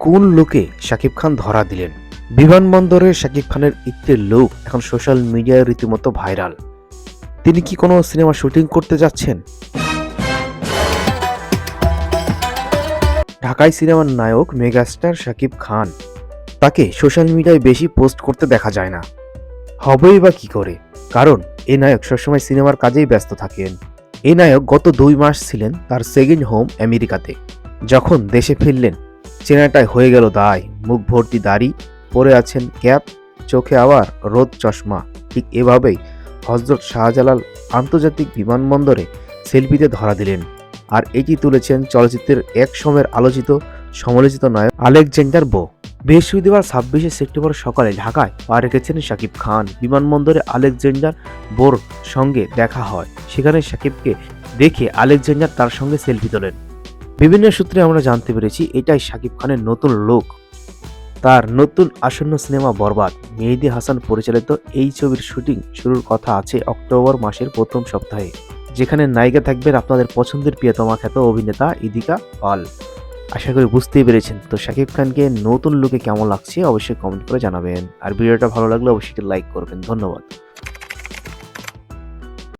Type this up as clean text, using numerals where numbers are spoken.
কোন লোকে শাকিব খান ধরা দিলেন? বিমানবন্দরে শাকিব খানের একটি লোক এখন সোশ্যাল মিডিয়ায় রীতিমতো ভাইরাল। তিনি কি কোনো সিনেমা শুটিং করতে যাচ্ছেন? ঢাকাই সিনেমার নায়ক মেগাস্টার শাকিব খান, তাকে সোশ্যাল মিডিয়ায় বেশি পোস্ট করতে দেখা যায় না। হবেই বা কি করে? কারণ এই নায়ক সবসময় সিনেমার কাজেই ব্যস্ত থাকেন। এই নায়ক গত 2 মাস ছিলেন তার সেকেন্ড হোম আমেরিকাতে। যখন দেশে ফিরলেন, চেনাটাই হয়ে গেল দায়। মুখ ভর্তি দাড়ি, পরে আছেন ক্যাপ, চোখে আবার রোদ চশমা। ঠিক এভাবেই হযরত শাহজালাল আন্তর্জাতিক বিমানবন্দরে সেলফিতে ধরা দিলেন। আর এটি তুলেছেন চলচ্চিত্রের এক সময়ের আলোচিত সমালোচিত নায়ক আলেকজান্ডার বো। বৃহস্পতিবার 26শে সেপ্টেম্বর সকালে ঢাকায় পা রেখেছেন শাকিব খান। বিমানবন্দরে আলেকজান্ডার বোর সঙ্গে দেখা হয়। সেখানে শাকিবকে দেখে আলেকজান্ডার তার সঙ্গে সেলফি তোলেন। বিভিন্ন সূত্রে আমরা জানতে পেরেছি এটাই শাকিব খানের নতুন লুক। তার নতুন আসন্ন সিনেমা বরবাদ, মেহেদী হাসান পরিচালিত এই ছবির শুটিং শুরুর কথা আছে অক্টোবর মাসের প্রথম সপ্তাহে, যেখানে নায়িকা থাকবেন আপনাদের পছন্দের প্রিয়তমা খ্যাত অভিনেতা ইদিকা পাল। আশা করি বুঝতেই পেরেছেন। তো শাকিব খানকে নতুন লুকে কেমন লাগছে অবশ্যই কমেন্ট করে জানাবেন। আর ভিডিওটা ভালো লাগলে অবশ্যই লাইক করবেন। ধন্যবাদ।